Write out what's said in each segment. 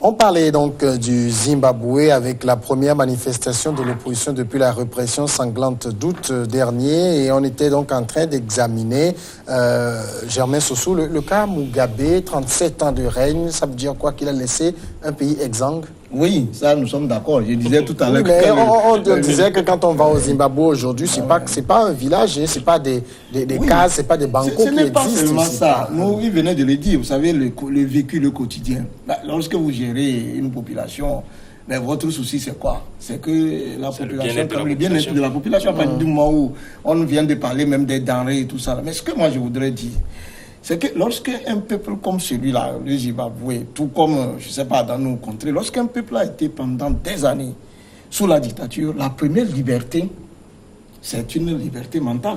On parlait donc du Zimbabwe avec la première manifestation de l'opposition depuis la répression sanglante d'août dernier et on était donc en train d'examiner Germain Sossou, le cas Mugabe, 37 ans de règne, ça veut dire quoi, qu'il a laissé un pays exsangue? Oui, ça nous sommes d'accord. Je disais tout à l'heure on disait que quand on va au Zimbabwe aujourd'hui, c'est pas un village, c'est pas des cases, c'est pas des bancos qui existent. Ce n'est pas seulement ça. Nous, il venait de le dire, vous savez, le vécu, le quotidien. Lorsque vous gérez une population, mais votre souci c'est quoi? C'est que la population, le bien-être de la population, à partir du moment où on vient de parler même des denrées et tout ça. Mais ce que moi je voudrais dire, c'est que lorsqu'un peuple comme celui-là, le Zimbabwe, tout comme, je ne sais pas, dans nos contrées, lorsqu'un peuple a été pendant des années sous la dictature, la première liberté, c'est une liberté mentale.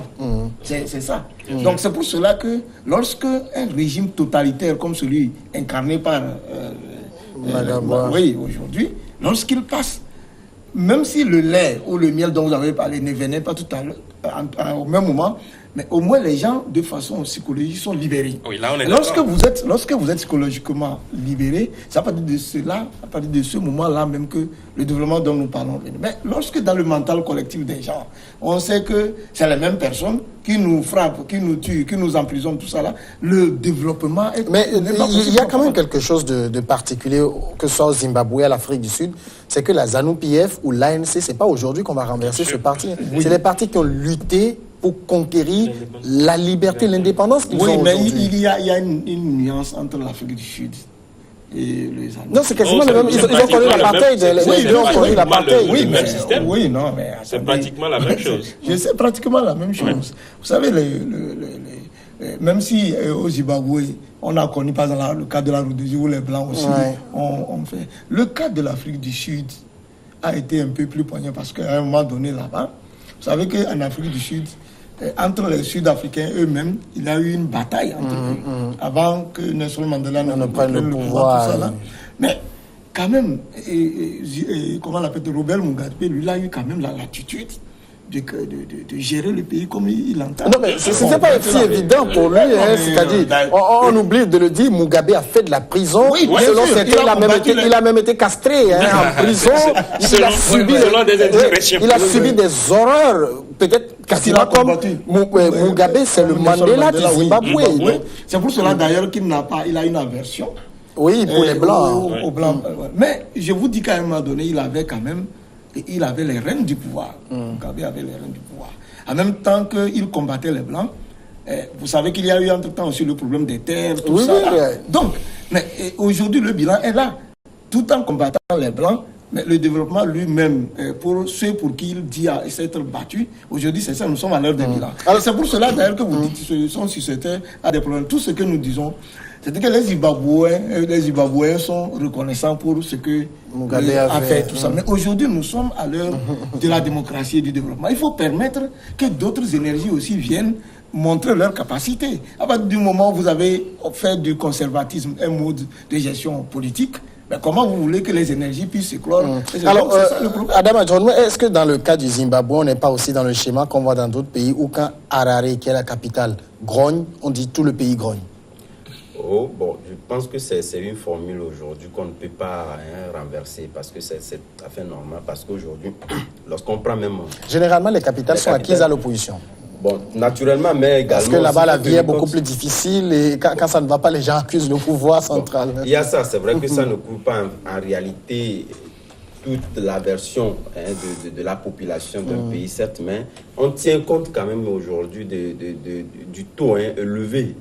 C'est ça. Donc c'est pour cela que lorsqu'un régime totalitaire comme celui incarné par oui, aujourd'hui, lorsqu'il passe, même si le lait ou le miel dont vous avez parlé ne venait pas tout à l'heure, au même moment, mais au moins les gens, de façon psychologique, sont libérés. Oui, là, on est lorsque vous êtes psychologiquement libéré, c'est à partir de cela, à partir de ce moment-là même que le développement dont nous parlons. Mais lorsque dans le mental collectif des gens, on sait que c'est les mêmes personnes qui nous frappent, qui nous tuent, qui nous emprisonnent, tout ça là, le développement est... Mais il y a quand même quelque chose de particulier, que ce soit au Zimbabwe, à l'Afrique du Sud, c'est que la ZANU-PF ou l'ANC, c'est pas aujourd'hui qu'on va renverser ce parti. Oui. C'est les partis qui ont lutté pour conquérir la liberté, l'indépendance qu'ils ont aujourd'hui. Oui, mais il y a une nuance entre l'Afrique du Sud et les ZANU. Non, c'est quasiment le même. Ils ont connu l'apartheid. Ils ont connu l'apartheid. Oui, même système. Oui, non, mais... C'est pratiquement la même chose. Je sais, pratiquement la même chose. Vous savez, même si au Zimbabwe, on a connu, par exemple, le cas de la Rhodésie où les Blancs aussi ont fait. Le cas de l'Afrique du Sud a été un peu plus poignant parce qu'à un moment donné là-bas, vous savez qu'en Afrique du Sud, entre les Sud-Africains eux-mêmes, il y a eu une bataille entre eux, avant que Nelson Mandela ne prenne le pouvoir, tout ça là. Mais quand même, comment on l'appelle, Robert Mugabe, lui, il a eu quand même la latitude de gérer le pays comme il entend. Non, mais ce n'est pas si évident pour lui. C'est-à-dire, on oublie de le dire, Mugabe a fait de la prison. Oui, selon certains, il a même été castré en prison. Il a subi des horreurs. Peut-être quasiment comme Mugabe, c'est le Mandela du Zimbabwe. C'est pour cela d'ailleurs il a une aversion. Oui, pour les Blancs. Aux Blancs. Mais je vous dis qu'à un moment donné, il avait les rênes du pouvoir. Mugabe avait les rênes du pouvoir. En même temps qu'il combattait les Blancs, vous savez qu'il y a eu entre-temps aussi le problème des terres, tout ça. Donc, mais aujourd'hui, le bilan est là. Tout en combattant les Blancs, mais le développement lui-même, pour ceux pour qui il dit s'être battu, aujourd'hui, c'est ça, nous sommes à l'heure des bilans. Alors, c'est pour cela, d'ailleurs, que vous dites que ce sont susceptibles à des problèmes. Tout ce que nous disons, c'est que les Zimbabwéens sont reconnaissants pour ce que Mugabe a fait, tout ça. Mais aujourd'hui, nous sommes à l'heure de la démocratie et du développement. Il faut permettre que d'autres énergies aussi viennent montrer leur capacité. À partir du moment où vous avez fait du conservatisme un mode de gestion politique, mais comment vous voulez que les énergies puissent s'éclore? Alors, Adama John, est-ce que dans le cas du Zimbabwe, on n'est pas aussi dans le schéma qu'on voit dans d'autres pays où quand Harare, qui est la capitale, grogne, on dit tout le pays grogne? Oh, bon, je pense que c'est une formule aujourd'hui qu'on ne peut pas renverser parce que c'est tout à fait normal. Parce qu'aujourd'hui, lorsqu'on prend même... Généralement, les capitales sont acquises à l'opposition. Bon, naturellement, mais également... Parce que là-bas, la vie est beaucoup plus difficile et quand ça ne va pas, les gens accusent le pouvoir central. Bon, il y a ça, c'est vrai que ça ne couvre pas en réalité toute la version de la population d'un pays, certes, mais on tient compte quand même aujourd'hui du taux élevé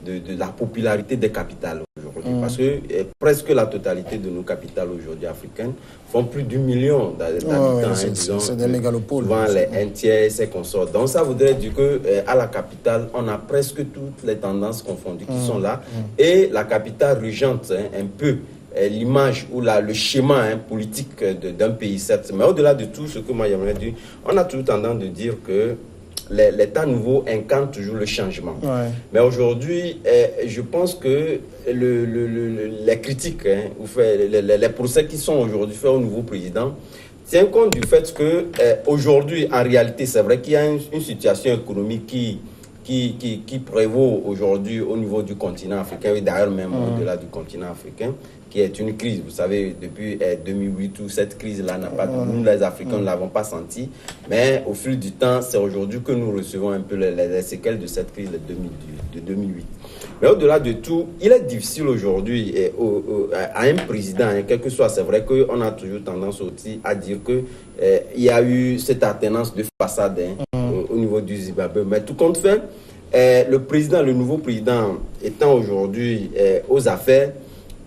de la popularité des capitales aujourd'hui. Parce que presque la totalité de nos capitales aujourd'hui africaines font plus d'1 million d'habitants. C'est des mégalopoles. Souvent les un tiers, c'est qu'on sort. Donc ça voudrait dire qu'à la capitale, on a presque toutes les tendances confondues qui sont là. Et la capitale régente un peu l'image ou le schéma politique d'un pays, certes. Mais au-delà de tout ce que moi j'aimerais dire, on a toujours tendance de dire que les temps nouveaux incarnent toujours le changement. Mais aujourd'hui, je pense que les critiques, les procès qui sont aujourd'hui faits au nouveau président, tient compte du fait que aujourd'hui, en réalité, c'est vrai qu'il y a une situation économique qui prévaut aujourd'hui au niveau du continent africain, et d'ailleurs même au-delà du continent africain, qui est une crise. Vous savez, depuis 2008, où cette crise-là n'a pas... Nous, les Africains, ne l'avons pas senti. Mais au fil du temps, c'est aujourd'hui que nous recevons un peu les séquelles de cette crise de 2008. Mais au-delà de tout, il est difficile aujourd'hui à un président, quel que soit, c'est vrai qu'on a toujours tendance aussi à dire qu'il y a eu cette alternance de façade au niveau du Zimbabwe. Mais tout compte fait, le nouveau président étant aujourd'hui aux affaires,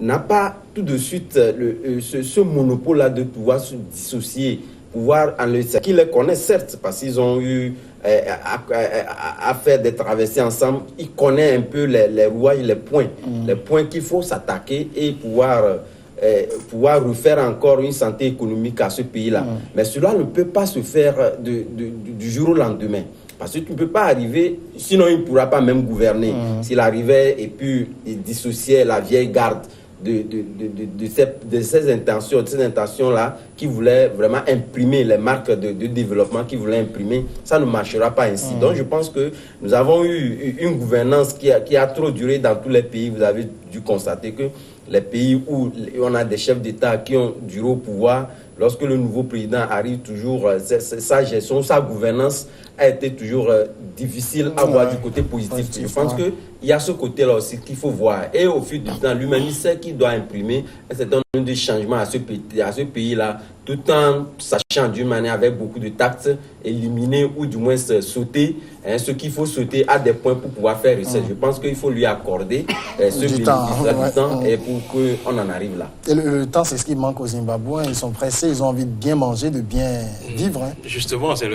n'a pas tout de suite ce monopole-là de pouvoir se dissocier, pouvoir enlever qui les connaît certes, parce qu'ils ont eu à faire des traversées ensemble. Ils connaissent un peu les rouages, les points qu'il faut s'attaquer et pouvoir refaire encore une santé économique à ce pays-là. Mais cela ne peut pas se faire du jour au lendemain. Parce que tu ne peux pas arriver, sinon il ne pourra pas même gouverner. S'il arrivait et puis il dissociait la vieille garde de ces intentions-là qui voulaient vraiment imprimer les marques de développement, qui voulaient imprimer, ça ne marchera pas ainsi. Donc je pense que nous avons eu une gouvernance qui a trop duré dans tous les pays. Vous avez dû constater que les pays où on a des chefs d'État qui ont duré au pouvoir, lorsque le nouveau président arrive toujours, sa gestion, sa gouvernance a été toujours difficile à voir du côté positif. Je pense qu'il y a ce côté-là aussi qu'il faut voir. Et au fil du temps, lui-même, il sait qu'il doit imprimer un certain nombre de changements à ce pays-là, tout en sachant d'une manière avec beaucoup de tact, éliminer ou du moins sauter ce qu'il faut sauter à des points pour pouvoir faire recette. Je pense qu'il faut lui accorder du temps et pour qu'on en arrive là. Et le temps, c'est ce qui manque aux Zimbabwéens. Ils sont pressés, ils ont envie de bien manger, de bien vivre. Justement, c'est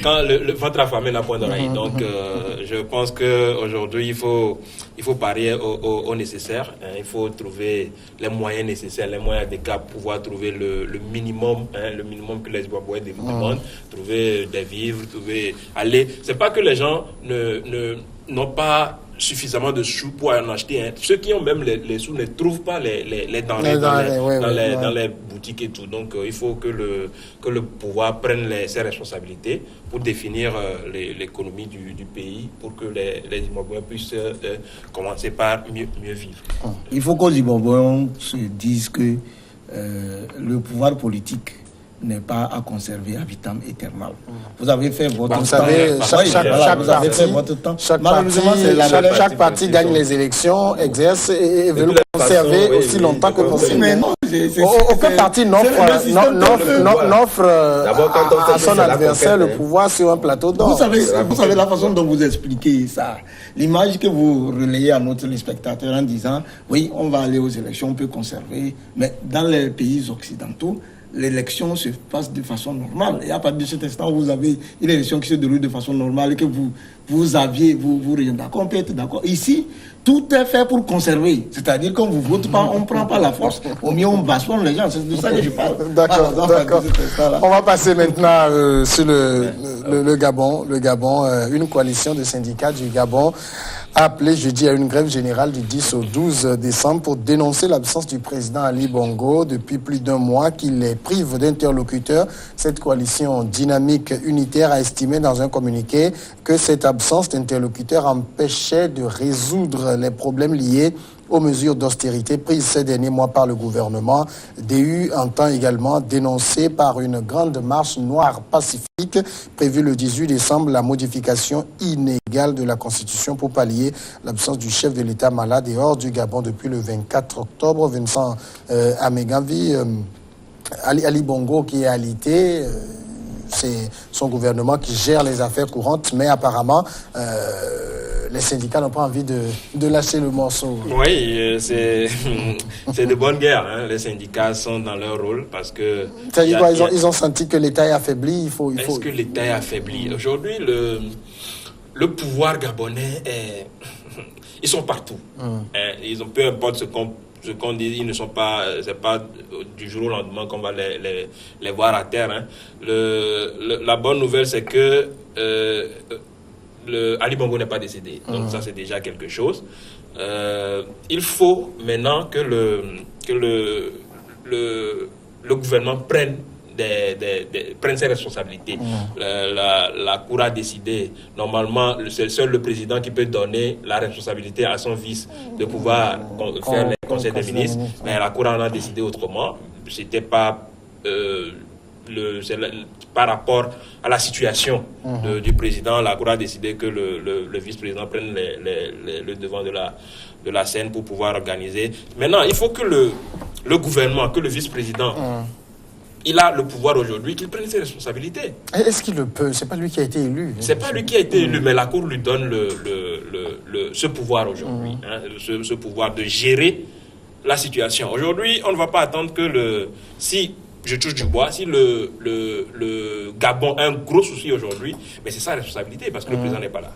quand le ventre affamé n'a point d'oreille. Donc, je pense qu'aujourd'hui, il faut parier au nécessaire. Il faut trouver les moyens nécessaires, les moyens adéquats pour pouvoir trouver le minimum que les Zimbabwéens demandent. Trouver des vivres, aller. C'est pas que les gens n'ont pas suffisamment de sous pour en acheter. Ceux qui ont même les sous ne trouvent pas les denrées dans les boutiques et tout. Donc, il faut que le pouvoir prenne ses responsabilités pour définir l'économie du pays, pour que les Zimbabwéens puissent commencer par mieux vivre. Il faut qu'aux Zimbabwéens se disent que le pouvoir politique n'est pas à conserver à vitam aeternam. Vous avez fait votre temps. Vous savez, chaque parti gagne les élections, exerce et veut le conserver aussi longtemps que possible. Aucun parti n'offre à son adversaire le pouvoir sur un plateau d'or. Vous savez la façon dont vous expliquez ça. L'image que vous relayez à notre téléspectateur en disant oui, on va aller aux élections, on peut conserver, mais dans les pays occidentaux, l'élection se passe de façon normale. Et à partir de cet instant, vous avez une élection qui se déroule de façon normale et que vous regardez d'accord, on peut être d'accord. Ici, tout est fait pour conserver. C'est-à-dire qu'on ne vous vote pas, on ne prend pas la force. Au mieux, on bastonne les gens. C'est de ça que je parle. D'accord. On va passer maintenant sur le Gabon. Le Gabon, une coalition de syndicats du Gabon a appelé jeudi à une grève générale du 10 au 12 décembre pour dénoncer l'absence du président Ali Bongo depuis plus d'un mois qui les prive d'interlocuteurs. Cette coalition dynamique unitaire a estimé dans un communiqué que cette absence d'interlocuteurs empêchait de résoudre les problèmes liés aux mesures d'austérité prises ces derniers mois par le gouvernement. DU entend également dénoncer par une grande marche noire pacifique prévue le 18 décembre la modification inégale de la Constitution pour pallier l'absence du chef de l'État malade et hors du Gabon depuis le 24 octobre. Vincent Amegavi, Ali Bongo qui est alité, c'est son gouvernement qui gère les affaires courantes, mais apparemment les syndicats n'ont pas envie de lâcher le morceau. Oui, c'est de bonne guerre. Hein. Les syndicats sont dans leur rôle parce que... Ils ont senti que l'État est affaibli. Est-ce que l'État est affaibli? Aujourd'hui, le pouvoir gabonais ils sont partout. Ils ont peu importe ce qu'on dit, ils ne sont pas, c'est pas du jour au lendemain qu'on va les voir à terre. Hein. La bonne nouvelle, c'est que Ali Bongo n'est pas décédé. Donc ça, c'est déjà quelque chose. Il faut maintenant que le gouvernement prenne prenne ses responsabilités. La Cour a décidé, normalement, c'est seul le président qui peut donner la responsabilité à son vice de pouvoir faire les conseils des ministres. Mais la Cour en a décidé autrement. C'était pas par rapport à la situation du président. La Cour a décidé que le vice-président prenne le devant de la scène pour pouvoir organiser. Maintenant, il faut que le gouvernement, que le vice-président, il a le pouvoir aujourd'hui, qu'il prenne ses responsabilités. Est-ce qu'il le peut? C'est pas lui qui a été élu. C'est pas lui qui a été élu, mais la Cour lui donne ce pouvoir aujourd'hui, ce pouvoir de gérer la situation. Aujourd'hui, on ne va pas attendre que si je touche du bois, si le Gabon a un gros souci aujourd'hui, mais c'est sa responsabilité parce que le président n'est pas là.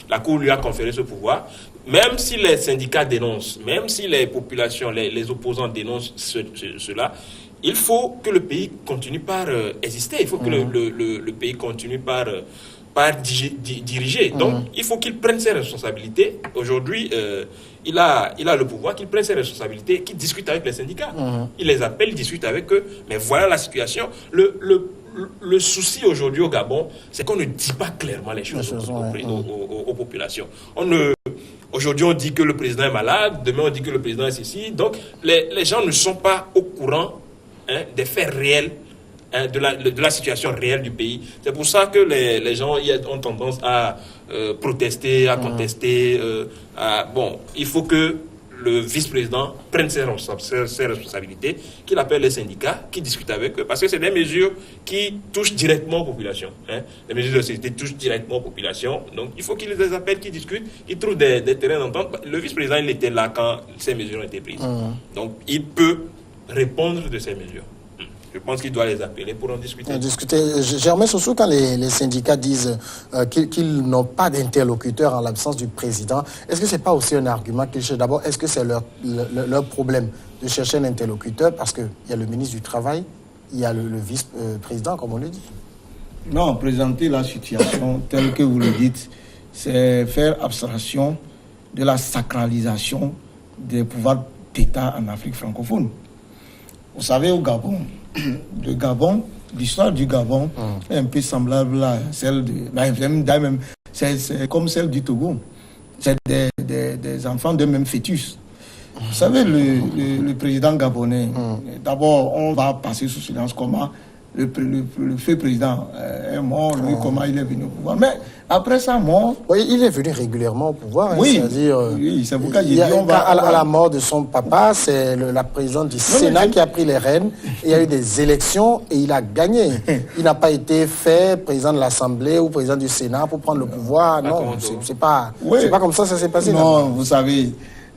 La Cour lui a conféré ce pouvoir. Même si les syndicats dénoncent, même si les populations, les opposants dénoncent cela, il faut que le pays continue par exister. Il faut que le pays continue par diriger. Donc, il faut qu'il prenne ses responsabilités. Aujourd'hui, il a le pouvoir, qu'il prenne ses responsabilités, qu'il discute avec les syndicats. Il les appelle, il discute avec eux. Mais voilà la situation. Le souci aujourd'hui au Gabon, c'est qu'on ne dit pas clairement les choses aux populations. Aujourd'hui, on dit que le président est malade, demain on dit que le président est ceci. Donc, les gens ne sont pas au courant des faits réels, de la situation réelle du pays. C'est pour ça que les gens ont tendance à protester, à contester. Il faut que le vice-président prenne ses responsabilités, qu'il appelle les syndicats, qu'il discute avec eux, parce que c'est des mesures qui touchent directement aux populations. Les mesures de sécurité touchent directement aux populations. Donc, il faut qu'il les appelle, qu'ils discutent, qu'ils trouvent des terrains d'entente. Le vice-président, il était là quand ces mesures ont été prises. Donc, il peut répondre de ces mesures. Je pense qu'il doit les appeler pour en discuter. Germain Sossou, quand les syndicats disent qu'ils n'ont pas d'interlocuteur en l'absence du président, est-ce que ce n'est pas aussi un argument qu'ils cherchent? D'abord, est-ce que c'est leur problème de chercher un interlocuteur? Parce qu'il y a le ministre du Travail, il y a le vice-président, comme on le dit. Non, présenter la situation telle que vous le dites, c'est faire abstraction de la sacralisation des pouvoirs d'État en Afrique francophone. Vous savez, au Gabon, l'histoire du Gabon est un peu semblable à celle c'est comme celle du Togo. C'est des enfants d'un même fœtus. Vous savez, le président gabonais, d'abord, on va passer sous silence comment le fait président est mort, lui, comment il est venu au pouvoir. Mais après sa mort... Oui, il est venu régulièrement au pouvoir. Oui, c'est-à-dire, c'est pourquoi j'ai dit... À la mort de son papa, c'est la présidente du Sénat qui a pris les rênes. Il y a eu des élections et il a gagné. Il n'a pas été fait président de l'Assemblée ou président du Sénat pour prendre le pouvoir. Non, c'est pas comme ça s'est passé. Non, vous savez...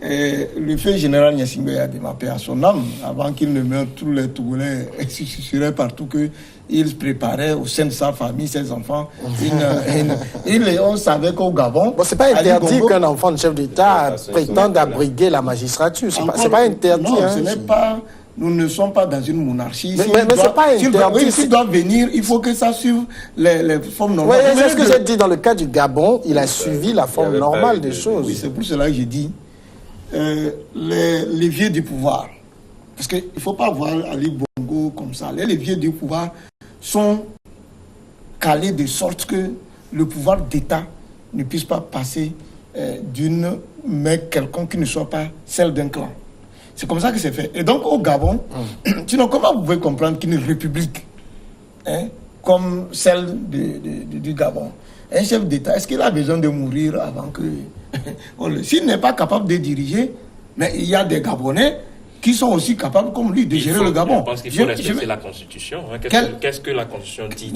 le fait général Gnassingbé a démarré à son âme. Avant qu'il ne meure, tous les Togolais susurraient partout qu'il préparait au sein de sa famille, ses enfants. On savait qu'au Gabon... c'est pas interdit qu'un enfant de chef d'État prétende abriguer la magistrature. C'est pas interdit. Non, ce n'est pas... Nous ne sommes pas dans une monarchie. Mais c'est pas interdit. S'il doit venir, il faut que ça suive les formes normales. Oui, c'est ce que j'ai dit dans le cas du Gabon. Il a suivi la forme normale des choses. Oui, c'est pour cela que j'ai dit... les leviers du pouvoir. Parce qu'il ne faut pas voir Ali Bongo comme ça. Les leviers du pouvoir sont calés de sorte que le pouvoir d'État ne puisse pas passer d'une main quelconque qui ne soit pas celle d'un clan. C'est comme ça que c'est fait. Et donc au Gabon, sinon comment vous pouvez comprendre qu'une république comme celle du Gabon, un chef d'État, est-ce qu'il a besoin de mourir avant que... S'il n'est pas capable de diriger, mais il y a des Gabonais qui sont aussi capables, comme lui, de gérer le Gabon. Je pense qu'il faut respecter la Constitution. Qu'est-ce que la Constitution dit?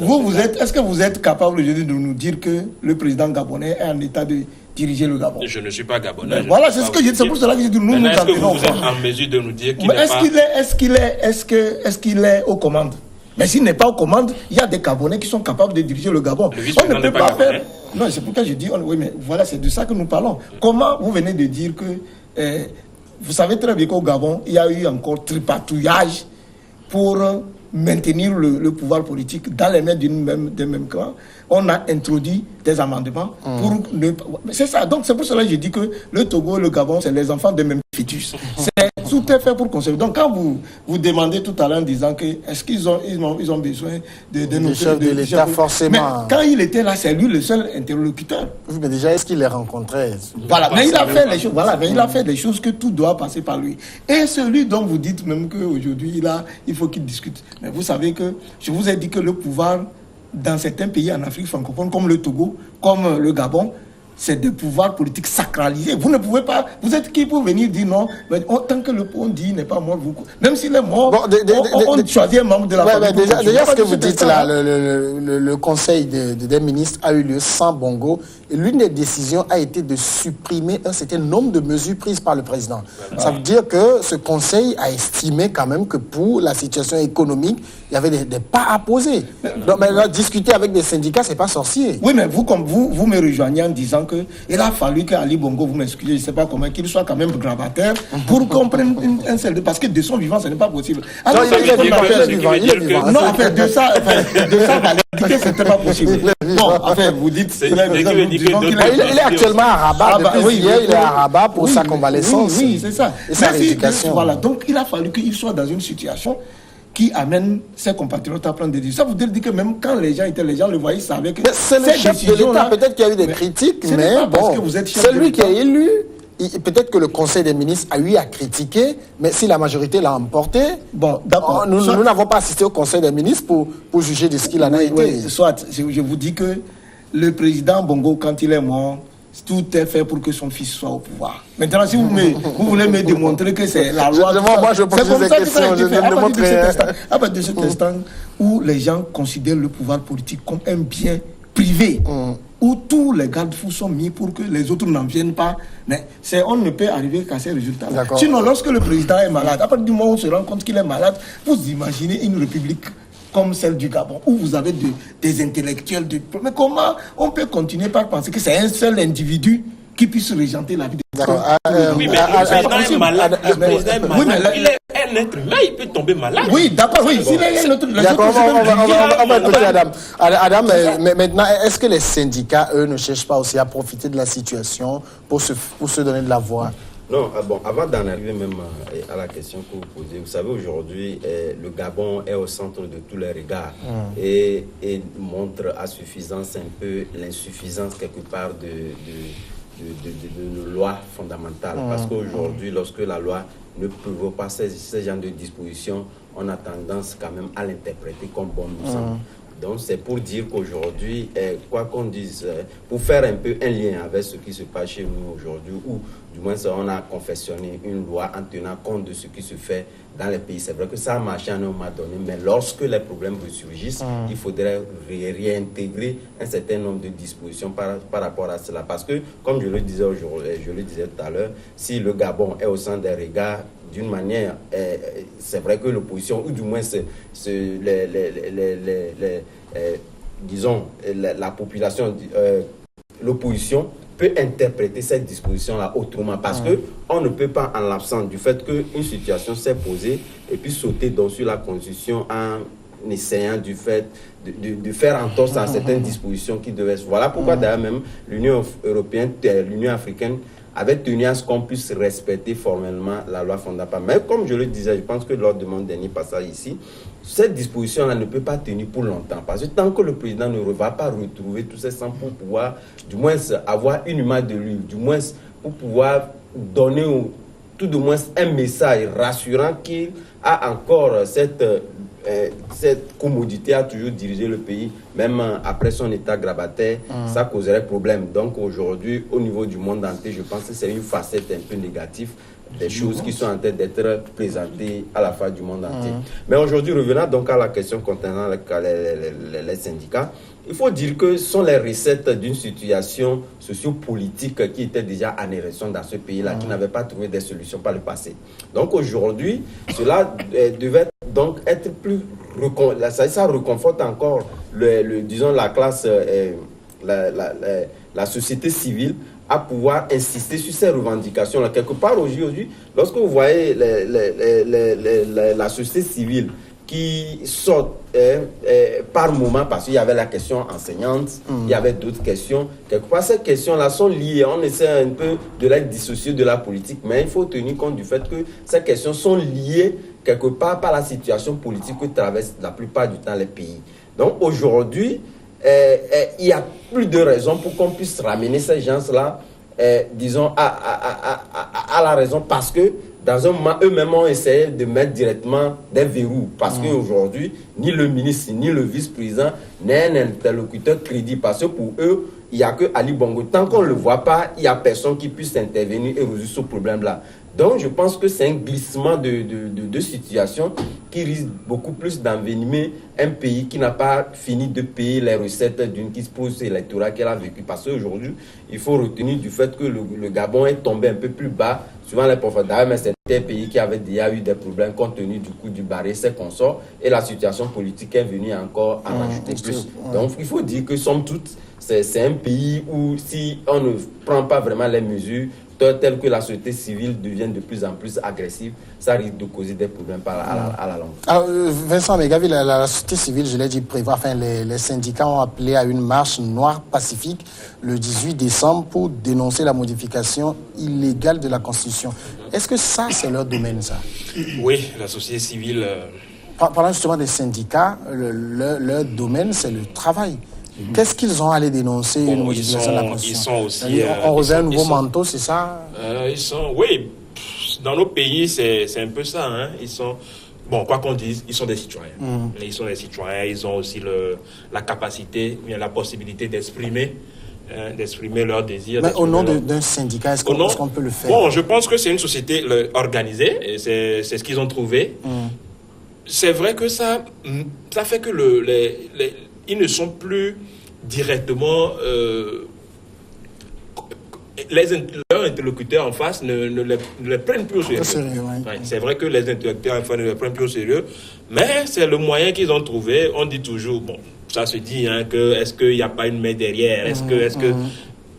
Est-ce que vous êtes capable de nous dire que le président gabonais est en état de diriger le Gabon? Je ne suis pas gabonais. Voilà, c'est ce que j'ai dit. C'est pour cela que j'ai dit nous est-ce que vous êtes en mesure de nous dire qu'il n'est pas... Est-ce qu'il est aux commandes? Mais s'il n'est pas aux commandes, il y a des Gabonais qui sont capables de diriger le Gabon. On ne peut pas faire... Non, c'est pourquoi je dis... Oui, mais voilà, c'est de ça que nous parlons. Comment vous venez de dire que... vous savez très bien qu'au Gabon, il y a eu encore tripatouillage pour maintenir le pouvoir politique dans les mains d'un même clan. On a introduit des amendements pour ne... C'est ça. Donc c'est pour cela que je dis que le Togo et le Gabon, c'est les enfants d'un même fœtus. C'est tout est fait pour conserver. Donc quand vous demandez tout à l'heure en disant que est-ce qu'ils ont besoin de chefs de l'État, forcément. Mais quand il était là, c'est lui le seul interlocuteur. Oui, mais déjà, est-ce qu'il les rencontrait? Voilà, mais il a fait les choses. Voilà, mais il a fait des choses que tout doit passer par lui. Et celui dont vous dites même qu'aujourd'hui, il faut qu'il discute. Mais vous savez que je vous ai dit que le pouvoir dans certains pays en Afrique francophone, comme le Togo, comme le Gabon, c'est des pouvoirs politiques sacralisés. Vous ne pouvez pas... Vous êtes qui pour venir dire non? Mais tant que le on dit n'est pas mort, vous... Même s'il est mort, on choisit un membre de la famille. Déjà, ce que vous dites là, le conseil des ministres a eu lieu sans Bongo. Et l'une des décisions a été de supprimer un certain nombre de mesures prises par le président. Ça veut dire que ce conseil a estimé quand même que pour la situation économique, il y avait des pas à poser. Donc, mais là, discuter avec des syndicats, c'est pas sorcier. Oui, mais vous me rejoignez en disant qu'il a fallu qu'Ali Bongo, vous m'excusez, je ne sais pas comment, qu'il soit quand même grabataire pour qu'on prenne un seul... Parce que de son vivant, ce n'est pas possible. Alors, non, il est vivant. Non, en fait, de ça, c'était pas possible. Bon, en fait, vous dites... Il est actuellement à Rabat. Depuis hier, il est à Rabat pour sa convalescence. Oui, c'est ça. Et sa rééducation. Voilà, donc il a fallu qu'il soit dans une situation qui amène ses compatriotes à prendre des décisions. Ça veut dire que même quand les gens le voyaient, ils savaient que... C'est le chef de l'État, peut-être qu'il y a eu des critiques, mais bon, c'est lui qui est élu. Peut-être que le Conseil des ministres a eu à critiquer, mais si la majorité l'a emporté, bon, d'accord. Nous n'avons pas assisté au Conseil des ministres pour juger de ce qu'il en a été. Oui, soit, je vous dis que le président Bongo, quand il est mort, tout est fait pour que son fils soit au pouvoir. Maintenant, si vous voulez me démontrer que c'est la loi... Moi, je pose des questions, je ne démontre rien. À partir de cet instant où les gens considèrent le pouvoir politique comme un bien privé, où tous les garde-fous sont mis pour que les autres n'en viennent pas, mais on ne peut arriver qu'à ces résultats. Sinon, lorsque le président est malade, à partir du moment où on se rend compte qu'il est malade, vous imaginez une république comme celle du Gabon, où vous avez des intellectuels. Mais comment on peut continuer par penser que c'est un seul individu qui puisse régenter la vie de... Oui, mais le président est malade. Le président est malade. Il est un être humain, il peut tomber malade. Oui, d'accord, oui. D'accord, on va écouter Adam. Adam, mais maintenant, est-ce que les syndicats, eux, ne cherchent pas aussi à profiter de la situation pour se donner de la voix? Non, bon, avant d'en arriver même à la question que vous posez, vous savez, aujourd'hui, le Gabon est au centre de tous les regards et montre à suffisance un peu l'insuffisance quelque part de lois fondamentales. Parce qu'aujourd'hui, lorsque la loi ne prévoit pas ce genre de dispositions, on a tendance quand même à l'interpréter comme bon nous semble. Donc c'est pour dire qu'aujourd'hui, quoi qu'on dise, pour faire un peu un lien avec ce qui se passe chez nous aujourd'hui, ou du moins on a confectionné une loi en tenant compte de ce qui se fait dans les pays. C'est vrai que ça a marché à un moment donné, mais lorsque les problèmes ressurgissent, il faudrait réintégrer un certain nombre de dispositions par rapport à cela. Parce que, comme je le disais aujourd'hui, je le disais tout à l'heure, si le Gabon est au centre des regards, d'une manière, c'est vrai que l'opposition, ou du moins disons la population, l'opposition peut interpréter cette disposition-là autrement, parce que on ne peut pas, en l'absence du fait qu'une situation s'est posée, et puis sauter donc sur la Constitution en essayant du fait de faire entorse à certaines dispositions qui devaient... Voilà pourquoi d'ailleurs même l'Union européenne, l'Union africaine avait tenu à ce qu'on puisse respecter formellement la loi fondamentale. Mais comme je le disais, je pense que lors de mon dernier passage ici, cette disposition-là ne peut pas tenir pour longtemps. Parce que tant que le président ne va pas retrouver tous ses sens pour pouvoir, du moins, avoir une image de lui, du moins, pour pouvoir donner tout de moins un message rassurant qu'il a encore cette commodité à toujours diriger le pays, même après son état grabataire, ça causerait problème. Donc aujourd'hui, au niveau du monde entier, je pense que c'est une facette un peu négative des choses qui sont en train d'être présentées à la face du monde entier. Mais aujourd'hui, revenons donc à la question concernant les syndicats. Il faut dire que ce sont les recettes d'une situation sociopolitique qui était déjà en érection dans ce pays-là, qui n'avait pas trouvé des solutions par le passé. Donc aujourd'hui, cela devait donc être plus... Ça reconforte encore, disons, la classe, la société civile, à pouvoir insister sur ces revendications. Là, quelque part aujourd'hui, lorsque vous voyez la société civile qui sortent par moment, parce qu'il y avait la question enseignante, il y avait d'autres questions. Quelque part, ces questions-là sont liées. On essaie un peu de les dissocier de la politique, mais il faut tenir compte du fait que ces questions sont liées quelque part par la situation politique que traversent la plupart du temps les pays. Donc aujourd'hui, il y a plus de raisons pour qu'on puisse ramener ces gens-là, disons, à la raison, parce que dans un moment, eux-mêmes ont essayé de mettre directement des verrous. Parce qu'aujourd'hui, ni le ministre, ni le vice-président n'est un interlocuteur crédible. Parce que pour eux, il n'y a que Ali Bongo. Tant qu'on ne le voit pas, il n'y a personne qui puisse intervenir et résoudre ce problème-là. Donc, je pense que c'est un glissement de situation qui risque beaucoup plus d'envenimer un pays qui n'a pas fini de payer les recettes d'une crise électorale qu'elle a vécue. Parce qu'aujourd'hui, il faut retenir du fait que le Gabon est tombé un peu plus bas, suivant les profondeurs, mais c'était un pays qui avait déjà eu des problèmes compte tenu du coût du baril, ses consorts, et la situation politique est venue encore en rajouter plus. Donc, il faut dire que, somme toute, c'est un pays où, si on ne prend pas vraiment les mesures, telles que la société civile devient de plus en plus agressive, ça risque de causer des problèmes à la longue. Alors, Vincent Megavi, la société civile, je l'ai dit, les syndicats ont appelé à une marche noire pacifique le 18 décembre pour dénoncer la modification illégale de la Constitution. Est-ce que ça, c'est leur domaine, ça? Oui, la société civile... Parlant justement des syndicats, leur domaine, c'est le travail. Qu'est-ce qu'ils ont à aller dénoncer une modification de la Constitution? Ils sont aussi... on revient un nouveau manteau, c'est ça? Oui, dans nos pays, c'est un peu ça. Hein. Ils sont... Bon, quoi qu'on dise, ils sont des citoyens. Ils sont des citoyens, ils ont aussi la capacité, la possibilité d'exprimer leurs désirs. Mais au nom d'un syndicat, est-ce qu'on peut le faire? Bon, je pense que c'est une société organisée, et c'est ce qu'ils ont trouvé. C'est vrai que ça fait que ils ne sont plus directement... leurs interlocuteurs en face ne les prennent plus au sérieux. C'est vrai que les interlocuteurs en face ne les prennent plus au sérieux, mais c'est le moyen qu'ils ont trouvé. On dit toujours, bon, ça se dit, hein, que est-ce qu'il n'y a pas une main derrière, est-ce que...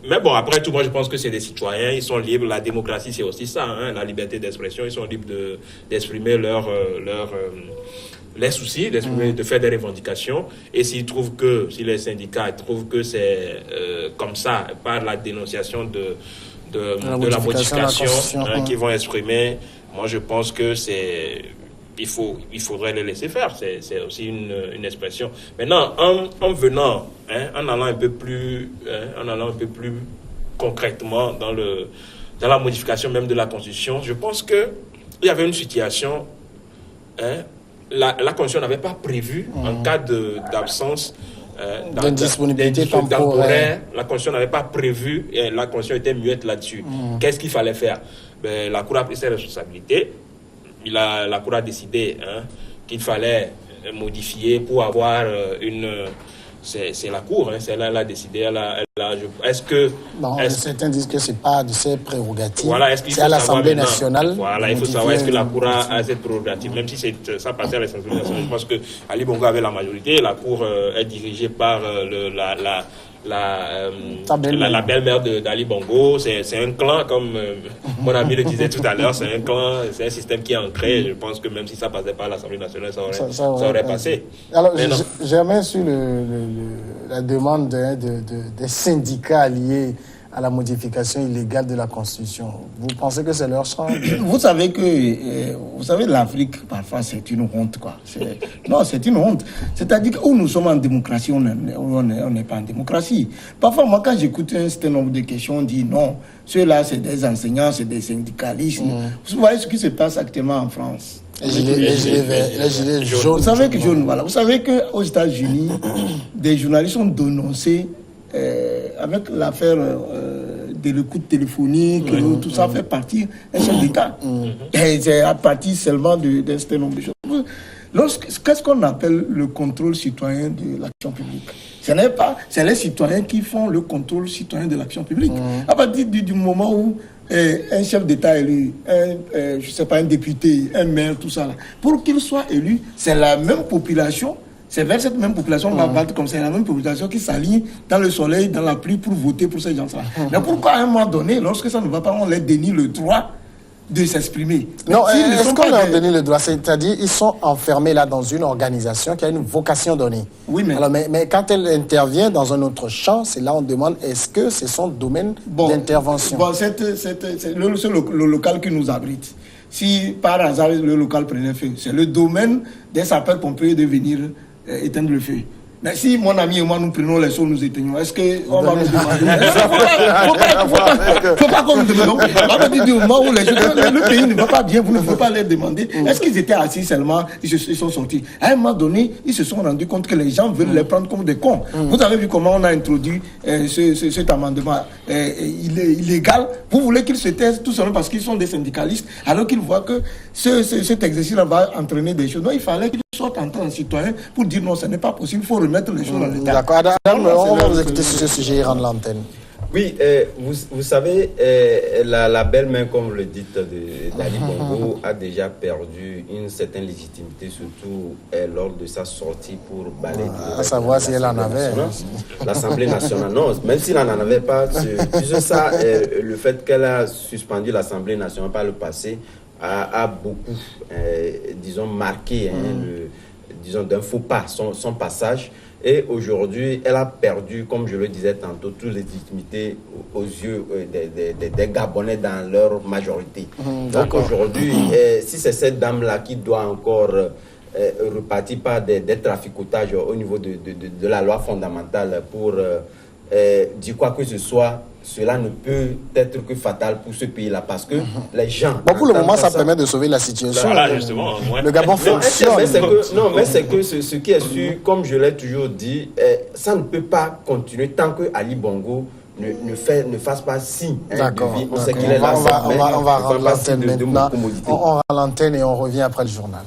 Mais bon, après tout, moi je pense que c'est des citoyens, ils sont libres. La démocratie, c'est aussi ça, hein, la liberté d'expression. Ils sont libres d'exprimer les soucis, de faire des revendications. Et si les syndicats trouvent que c'est comme ça, par la dénonciation de la modification qu'ils vont exprimer, moi je pense que il faudrait les laisser faire. C'est aussi une expression. Maintenant, en allant un peu plus concrètement dans la modification même de la Constitution, je pense que il y avait une situation. La Constitution n'avait pas prévu, en cas d'absence d'indisponibilité temporaire, la Constitution n'avait pas prévu, et la Constitution était muette là-dessus. Qu'est-ce qu'il fallait faire? La Cour a pris ses responsabilités. La Cour a décidé qu'il fallait modifier pour avoir c'est la Cour, elle a décidé. Est-ce que... certains disent que ce n'est pas de ses prérogatives. Voilà, c'est à l'Assemblée nationale. Voilà, il faut savoir est-ce que la Cour a cette prérogative. Même si ça passait à l'Assemblée nationale, je pense que Ali Bongo avait la majorité. La Cour est dirigée par la belle-mère d'Ali Bongo. C'est un clan, comme mon ami le disait tout à l'heure, c'est un clan, c'est un système qui est ancré. Je pense que même si ça passait pas à l'Assemblée nationale, ça aurait passé. Alors, j'ai remis sur la demande des syndicats liés à la modification illégale de la Constitution. Vous pensez que c'est leur champ? Vous savez l'Afrique, parfois, c'est une honte, quoi. Non, c'est une honte. C'est-à-dire que où nous sommes en démocratie, on n'est pas en démocratie. Parfois, moi, quand j'écoute un certain nombre de questions, on dit non, ceux-là, c'est des enseignants, c'est des syndicalistes. Vous voyez ce qui se passe actuellement en France. Les gilets jaunes. Vous savez qu'aux États-Unis, des journalistes ont dénoncé avec l'affaire de l'écoute téléphonique, tout ça fait partie d'un chef d'État. Et c'est à partir seulement d'un certain nombre de choses. Qu'est-ce qu'on appelle le contrôle citoyen de l'action publique? C'est les citoyens qui font le contrôle citoyen de l'action publique. À partir du moment où un chef d'État élu, je sais pas, un député, un maire, tout ça, là, pour qu'il soit élu, c'est la même population. C'est vers cette même population, on va battre comme c'est la même population qui s'aligne dans le soleil, dans la pluie pour voter pour ces gens-là. Mais pourquoi à un moment donné, lorsque ça ne va pas, on leur dénie le droit de s'exprimer. Non, S'ils ne est-ce sont qu'on pas leur a des- donné le droit? C'est-à-dire, ils sont enfermés là dans une organisation qui a une vocation donnée. Oui, mais- Alors, mais quand elle intervient dans un autre champ, c'est là on demande est-ce que c'est son domaine d'intervention? Bon, c'est le local qui nous abrite. Si par hasard le local prenait feu, c'est le domaine des sapeurs-pompiers de venir éteindre le feu. Mais si mon ami et moi nous prenons les seaux, nous éteignons, est-ce qu'on va nous demander? Faut pas qu'on nous demande. On va dire du moment où le pays ne va pas bien, vous ne pouvez pas les demander. Est-ce qu'ils étaient assis seulement, ils sont sortis? À un moment donné, ils se sont rendus compte que les gens veulent les prendre comme des cons. Vous avez vu comment on a introduit cet amendement illégal. Vous voulez qu'ils se taisent tout simplement parce qu'ils sont des syndicalistes, alors qu'ils voient que cet exercice-là va entraîner des choses. Donc il fallait qu'ils sortent en tant que citoyens pour dire non, ce n'est pas possible, il faut remettre les choses dans l'état. D'accord. Adam, on va vous écouter sur ce sujet et rendre l'antenne. Oui, vous savez, la belle-main, comme vous le dites, d'Ali Bongo a déjà perdu une certaine légitimité, surtout lors de sa sortie pour balayer. À savoir si elle en avait. L'Assemblée nationale, non, même s'il n'en avait pas, plus ça, le fait qu'elle a suspendu l'Assemblée nationale par le passé a beaucoup, disons, marqué, disons, d'un faux pas son passage. Et aujourd'hui, elle a perdu, comme je le disais tantôt, toute légitimité aux yeux des Gabonais dans leur majorité. Donc aujourd'hui, si c'est cette dame-là qui doit encore repartir par des traficotages au niveau de la loi fondamentale pour dire quoi que ce soit, cela ne peut être que fatal pour ce pays-là parce que les gens... Bon, pour le moment, ça permet de sauver la situation. Voilà, justement. Le Gabon fonctionne. Mais c'est que ce qui est sûr, comme je l'ai toujours dit, ça ne peut pas continuer tant que Ali Bongo ne fasse pas signe. D'accord. On sait qu'il est là. On va rendre l'antenne maintenant. On rend l'antenne et on revient après le journal.